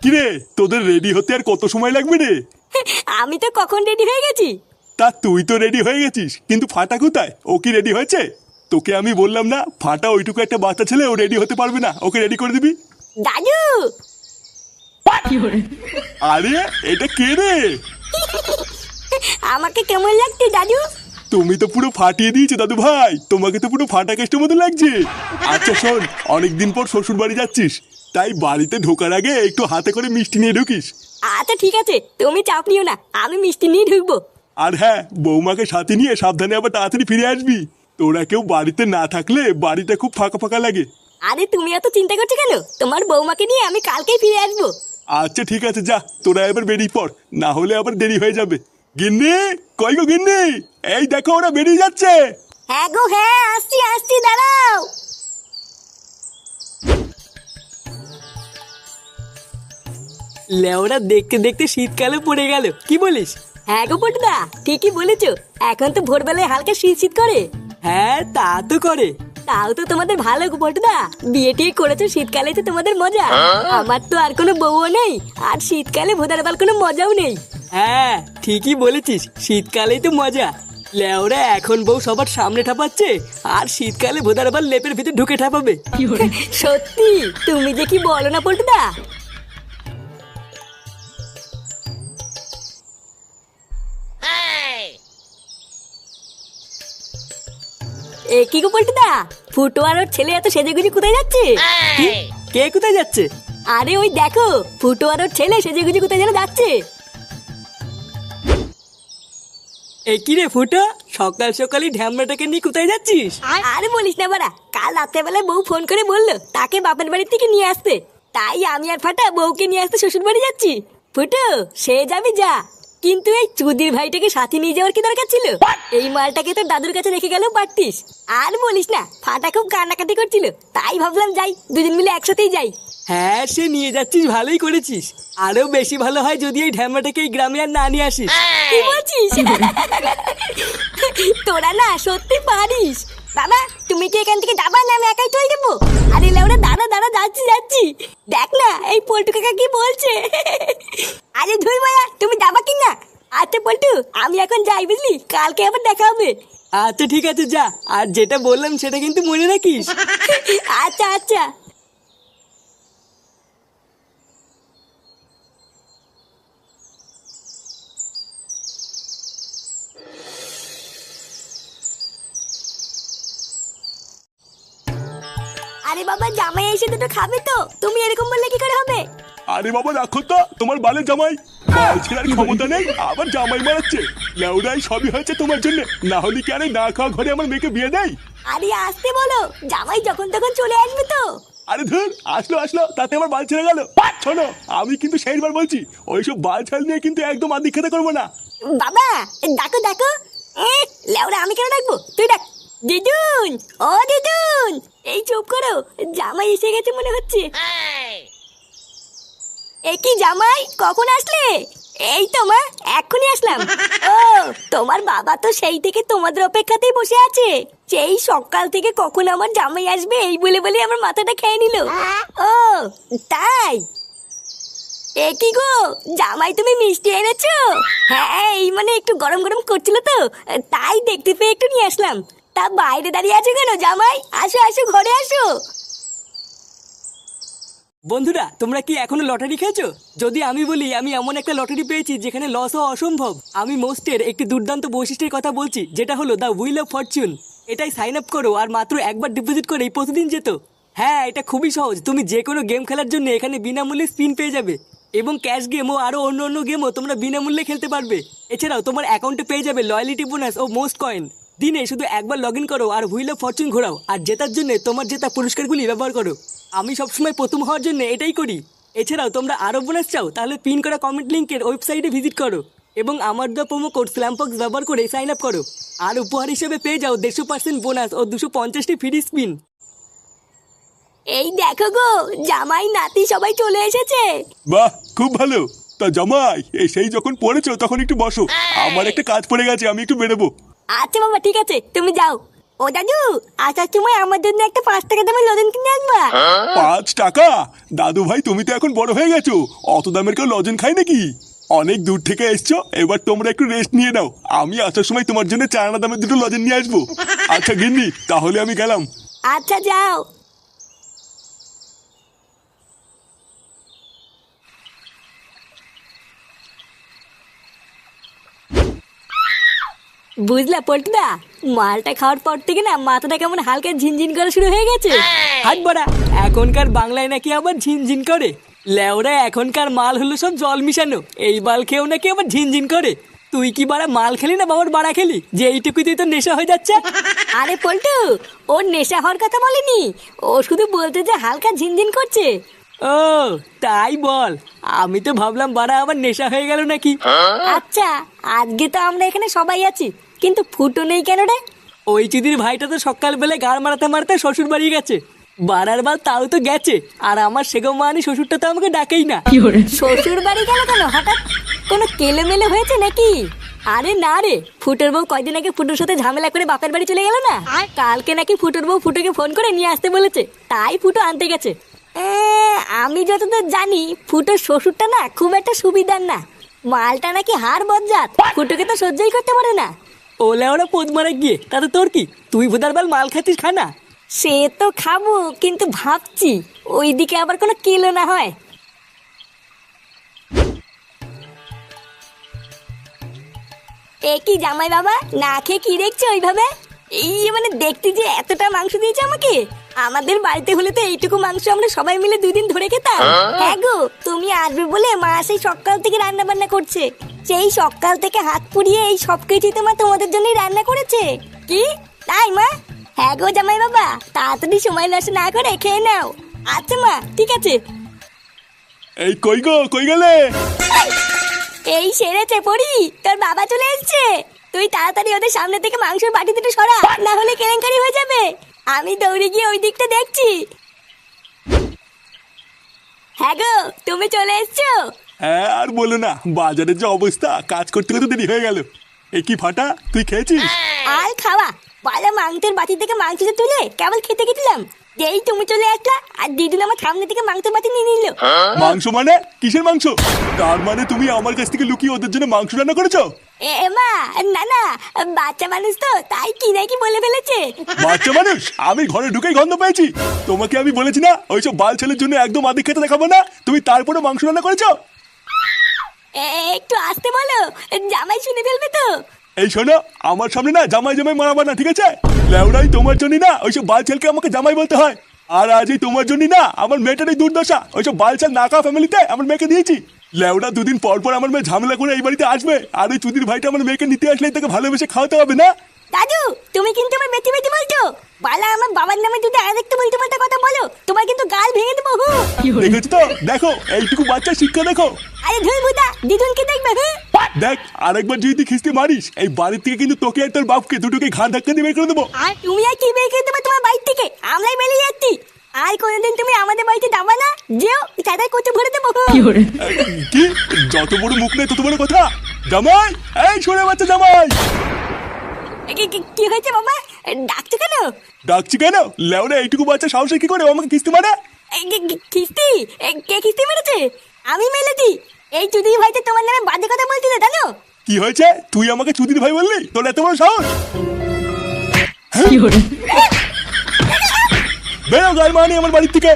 কিরে, তোদের রেডি হতে আর কত সময় লাগবে রে? আমি তো কখন রেডি হয়ে গেছি। তা তুই তো রেডি হয়ে গেছিস, কিন্তু ফাটা কোথায়? ও কি রেডি হয়েছে? তোকে আমি বললাম না, ফাটা ওইটুকু একটা বাচ্চা ছেলে, ও রেডি হতে পারবে না, ওকে রেডি করে দিবি। দাদু, আরে এটা কে রে? আমাকে কেমন লাগছে দাদু? তুমি তো পুরো ফাটিয়ে দিয়েছো দাদু ভাই, তোমাকে তো পুরো ফাটা কেষ্টের মতো লাগছে। আচ্ছা শোন, অনেকদিন পর শ্বশুর বাড়ি যাচ্ছিস, তাই বাড়িতে ঢোকার আগে একটু হাতে করে মিষ্টি নিয়ে ঢুকিস। আচ্ছা ঠিক আছে, তুমি চাপ নিও না, আমি মিষ্টি নিয়ে ঢুকবো। আর হ্যাঁ, বৌমাকে সাথে নিয়ে সাবধানে আবার তাড়াতাড়ি ফিরে আসবি। তোরা কেউ বাড়িতে না থাকলে বাড়িটা খুব ফাঁকা ফাঁকা লাগে। আরে তুমি এত চিন্তা করছো কেন? তোমার বৌমাকে নিয়ে আমি কালকেই ফিরে আসবো। আচ্ছা ঠিক আছে, যা তোরা এবার বেরিয়ে পড়, না হলে আবার দেরি হয়ে যাবে। গিন্নি, কই গো গিন্নি, এই দেখো ওরা বেরিয়ে যাচ্ছে। হ্যাঁ গো হ্যাঁ, আসছি আসছি, দাঁড়াও। লেওরা দেখতে দেখতে শীতকালে পড়ে গেল, কি বলিস? হ্যাঁ গো পটুদা, ঠিকই বলেছো। এখন তো ভোরবেলায় হালকা শীত শীত করে। হ্যাঁ তা তো করে। তাও তো তোমাদের ভালো গো পটুদা, বিয়ে টিয়ে করেছো শীতকালে, তো তোমাদের মজা। আমার তো আর কোনো বউও নেই, আর শীতকালে ভোদার বাল কোনো মজাও নেই। হ্যাঁ ঠিকই বলেছিস, শীতকালেই তো মজা। লেওরা এখন বউ সবার সামনে ঠাপাচ্ছে, আর শীতকালে ভোদার বাল লেপের ভিতরে ঢুকে ঠাপাবে। সত্যি, তুমি যে কি বলো না পটুদা। এ কি গো পল্টুদা, ফুটো আর ওর ছেলে এত সেজেগুজি কোথায় যাচ্ছে? কি? কে কোথায় যাচ্ছে? আরে ওই দেখো, ফুটো আর ওর ছেলে সেজেগুজি কোথায় যেন যাচ্ছে। এ কি রে ফুটো, সকাল সকালই ঢ্যামড়াটাকে নিয়ে কোথায় যাচ্ছিস? আরে বলিস না বাড়া, কাল রাত্রেবেলায় বউ ফোন করে বললো তাকে বাপের বাড়ি থেকে নিয়ে আসতে, তাই আমি আর ফাটা বউকে নিয়ে আসতে শ্বশুর বাড়ি যাচ্ছি। ফুটো, সে যাবি যা, কিন্তু এই চুদির ভাইটাকে সাথে নিয়ে যাওয়ার কি দরকার ছিল? এই মালটাকে তোর দাদুর কাছে রেখে গেলেও পারতিস। আর বলিস না, ফাটা খুব কান্নাকাটি করছিল, তাই ভাবলাম যাই, দুজন মিলে একসাথেই যাই। হ্যাঁ সে নিয়ে যাচ্ছিস, ভালোই করেছিস। আরো বেশি ভালো হয় যদি এই ঢ্যামড়াটাকে এই গ্রামে আর না নিয়ে আসিস। কি বলছিস? তোরা না সত্যি পারিস। বাবা, তুমি কি এখান থেকে যাবা না আমি একাই চলে যাবো? আরে লেওরা, দাঁড়া দাঁড়া, যাচ্ছি যাচ্ছি। দেখ না এই পল্টু কাকা কি বলছে। আরে ধুই ভাইয়া, তুমি যাবা কি না? আচ্ছা পল্টু, আমি এখন যাই, বুঝলি, কালকে আবার দেখা হবে। আচ্ছা ঠিক আছে যা, আর যেটা বললাম সেটা কিন্তু মনে রাখিস। আচ্ছা আচ্ছা। আরে বাবা, জামাই এসে দুটো খাবে তো, তুমি এরকম বললে কি করে হবে? আরে বাবা রাখো তো তোমার বালের জামাই, বাল ছেড়ার ক্ষমতা নেই, আবার জামাই মারাচ্ছে। লেউরাই সবই হয়েছে তোমার জন্য, না হলে কি আরে না খাওয়া ঘরে আমার মেয়েকে বিয়ে দেয়? আরে আসতে বলো, জামাই যখন তখন চলে আসবে তো। আরে ধর, আসলো আসলো, তাতে আমার বাল ছেড়ে গেল। শোনো, আমি কিন্তু সেইবার বলছি, ওইসব বাল ছাল নিয়ে কিন্তু একদম আদি খেতে করবো না। বাবা, ডাকো ডাকো। লেওরা, আমি কেন ডাকবো, তুই ডাক। দিদুন, ও দিদুন, এই চুপ করো, জামাই এসে গেছে মনে হচ্ছে। এ কি জামাই, কখন আসলে? এই তো মা, এক্ষুনি আসলাম। ও, তোমার বাবা তো সেই থেকে তোমাদের অপেক্ষাতেই বসে আছে, সেই সকাল থেকে কখন আমার জামাই আসবে এই বলে বলে আমার মাথাটা খেয়ে নিল। ও তাই? এ কি গো জামাই, তুমি মিষ্টি এনেছো? হ্যাঁ, এই মানে একটু গরম গরম করছিল তো, তাই দেখতে পেয়ে একটু নিয়ে আসলাম। তা বাইরে দাঁড়িয়ে আছো কেন জামাই? আসো আসো, ঘরে আসো। বন্ধুরা তোমরা কি এখনো লটারি খেয়েছো? যদি আমি বলি আমি এমন একটা লটারি পেয়েছি যেখানে লস হওয়া অসম্ভব। আমি মোস্টের একটি দুর্দান্ত বৈশিষ্ট্যের কথা বলছি, যেটা হলো দ্য হুইল অফ ফরচুন। এটাই সাইন আপ করো আর মাত্র একবার ডিপোজিট করেই প্রতিদিন যেত। হ্যাঁ এটা খুবই সহজ, তুমি যে কোনো গেম খেলার জন্য এখানে বিনামূল্যে স্পিন পেয়ে যাবে, এবং ক্যাশ গেম ও আরো অন্য অন্য গেমও তোমরা বিনামূল্যে খেলতে পারবে। এছাড়াও তোমার অ্যাকাউন্টে পেয়ে যাবে লয়ালিটি বোনাস ও মোস্ট কয়েন। দিনে শুধু একবার লগ ইন করো আর হুইল অফ ফরচুন ঘোরাও, আর জেতার জন্য তোমার জেতা পুরস্কারগুলি ব্যবহার করো। আমি সবসময় প্রথম হওয়ার জন্য এটাই করি। এছাড়াও তোমরা আরো বোনাস চাও, তাহলে পিন করা কমেন্ট লিঙ্কের ওয়েবসাইটে ভিজিট করো এবং আমার দেওয়া প্রোমো কোড স্ল্যামপক্স ব্যবহার করে সাইন আপ করো। আর উপহার হিসেবে পেয়ে যাও 150% বোনাস ও 250টি ফ্রি স্পিন। এই দেখো গো, জামাই নাতি সবাই চলে এসেছে। বাহ, খুব ভালো। তা জামাই, এই সেই যখন পড়েছো তখন একটু বসো, আমার একটা কাজ পড়ে গেছে, আমি একটু বেরোবো। আচ্ছা বাবা ঠিক আছে, তুমি যাও। ও দাদু, আসার সময় আমার জন্য একটা 5 টাকা দামের লজেন কিনে আনবা। 5 টাকা? দাদু ভাই তুমি তো এখন বড় হয়ে গেছো, অত দামের কেউ লজেন খাই নাকি? অনেক দূর থেকে এসছো, এবার তোমরা একটু রেস্ট নিয়ে নাও। আমি আসার সময় তোমার জন্য 4 আনা দামের 2টো লজেন নিয়ে আসবো। আচ্ছা গিন্নি, তাহলে আমি গেলাম। আচ্ছা যাও। বুঝলা পল্টুদা, মালটা খাওয়ার পর থেকে না মাথাটা কেমন হালকা ঝিনঝিন করা শুরু হয়ে গেছে। হাট বাড়া, এখনকার বাংলায় নাকি আবার ঝিনঝিন করে। লেওরা এখনকার মাল হলো সব জল মিশানো, এই বাল খেয়েও নাকি আবার ঝিনঝিন করে। তুই কি বাড়া মাল খেলি না বাবার বাড়া খেলি যে এইটুকুতেই তো নেশা হয়ে যাচ্ছে? আরে পল্টু, ওর নেশা হওয়ার কথা বলেনি, ও শুধু বলতে যে হালকা ঝিনঝিন করছে। ও তাই বল, আমি তো ভাবলাম বাড়া আবার নেশা হয়ে গেল নাকি। আচ্ছা, আজকে তো আমরা এখানে সবাই আছি, কিন্তু ফুটো নেই কেন রে? ওই চুদির ভাইটা তো সকালবেলায় গাড় মারাতে মারাতে শ্বশুর বাড়ি গেছে। বাড়ার বাল তাও তো গেছে, আর আমার সেগো মানি শ্বশুরটা তো আমাকে ডাকেই না। শ্বশুর বাড়ি গেল কেন হঠাৎ? কোনো কেলেমেলে হয়েছে নাকি? আরে না রে, ফুটোর বউ কয়দিন আগে ফুটোর সাথে ঝামেলা করে বাপের বাড়ি চলে গেল না। কালকে নাকি ফুটোর বউ ফুটোকে ফোন করে নিয়ে আসতে বলেছে, তাই ফুটো আনতে গেছে। আমি যতদূর জানি ফুটোর শ্বশুরটা না খুব একটা সুবিধার না, মালটা নাকি হাড় বজ্জাত, ফুটোকে তো সহ্যই করতে পারে না। ওলে ওরা পোদ মারা গিয়ে তাতে তোর কি? তুই ভোদার বাল মাল খাতিস খানা। সে তো খাবো, কিন্তু ভাবছি ওইদিকে আবার কোনো কিলো না হয়। এ কি জামাই বাবা, না খেয়ে কি দেখছো ওইভাবে? এই মানে দেখতে যে এতটা মাংস দিয়েছে আমাকে, আমাদের বাড়িতে হলে তো এইটুকু মাংস আমরা সবাই মিলে 2 দিন ধরে খেতাম। হ্যাঁ গো, তুমি আসবে বলে মা সেই সকাল থেকে রান্না বান্না করছে, সেই সকাল থেকে হাত পুড়িয়ে এই সব কিছুই তো মা তোমাদের জন্যই রান্না করেছে। কি তাই মা? হ্যাঁ গো জামাই বাবা, তাড়াতাড়ি সময় নষ্ট না করে খেয়ে নাও। আচ্ছা মা ঠিক আছে। এই কই গো, কই গেলে? এই সেরেছে পড়ি, তোর বাবা চলে এসেছে। তুই তাড়াতাড়ি ওদের সামনে থেকে মাংসের বাটি দুটো সরা, না হলে কেলেঙ্কারি হয়ে যাবে। আমি দৌড়ে গিয়ে ওই দিকটা দেখছি। হ্যাঁ গো, তুমি চলে এসছো? হ্যাঁ আর বলো না, বাজারের যে অবস্থা, কাজ করতে করতে দেরি হয়ে গেল। এ কি ফাটা, তুই খেয়েছিস? আর খাওয়া বালা, মাংসের বাটি থেকে মাংসটা তুলে কেবল খেতে গেছিলাম, যেই তুমি চলে আসলা আর দিদুন আমার সামনে থেকে মাংসের বাটি নিয়ে নিল। মাংস মানে? কিসের মাংস? তার মানে তুমি আমার কাছ থেকে লুকিয়ে ওদের জন্য মাংস রান্না করেছো? এ মা, না না, বাচ্চা মানুষ তো তাই কি নাকি বলে ফেলেছে। বাচ্চা মানুষ? আমি ঘরে ঢুকেই গন্ধ পেয়েছি। তোমাকে আমি বলেছি না ওইসব বাল ছেলের জন্য একদম আদি খেতে দেখাবো না, তুমি তারপরে মাংস রান্না করেছো? একটু আসতে বলো, জামাই শুনে ফেলবে তো। এই শোনো, আমার সামনে না জামাই জামাই মারাবা না, ঠিক আছে? লেওড়াই তোমার জন্য না ওইসব বাল ছেলকে আমাকে জামাই বলতে হয়। আর আজ এই তোমার জন্য না আমার মেয়েটার এই দুর্দশা, ওইসব বাল ছেল নাকা ফ্যামিলিতে আমার মেয়েকে দিয়েছি। লেওড়া 2 দিন পর পর আমার মেয়ে ঝামেলা করে এই বাড়িতে আসবে, আর ওই চুদির ভাইটা আমার মেয়েকে নিতে আসলেই তাকে ভালোবেসে খাওয়াতে হবে না? দাদু, তুমি কিন্তু আমার বেটি বেটি বলছো। বালা, আমার বাবার নামে যদি আর একটু বলতে পারতে কথা বলো, তোমার কিন্তু গাল ভেঙে দেবো। দেখেছো তো, দেখো এইটুকু বাচ্চা শিক্ষা দেখো। আরে ধুই বুদা, দিদুনকে দেখবে। দেখ, আরেকবার যদি তুই খিস্তি মারিস, এই বাড়ির থেকে কিন্তু তোকে আর তোর বাপকে দুটোকে ঘাড় ধাক্কা দিয়ে বের করে দেবো। আর তুমি আর কি বের করে দেবে তোমার বাড়ি থেকে? আমরাই বেরিয়ে যাচ্ছি। আর কোনোদিন তুমি আমাদের বাড়িতে যাবা না, যেও চাঁদাই করতে ভরে দেবো। কি? যত বড় মুখ নেই তত বড় কথা। জামাই, এই শোনে বাচ্চা জামাই। কি হয়েছে বাবা, ডাকছো কেন? ডাকছি কেন? লেওরা এইটুকু বাচ্চা সাহসে কি করে ও আমাকে কিস্তি মারে? কিস্তি? কে কিস্তি মেরেছে? আমি মেরেছি। এই চুদি ভাইতে তোমার নামে বাজে কথা বলছিল জানো? কি হয়েছে? তুই আমাকে চুদির ভাই বললি? তোর এত বড় সাহস? বেরো গাল মানি আমার বাড়ির থেকে।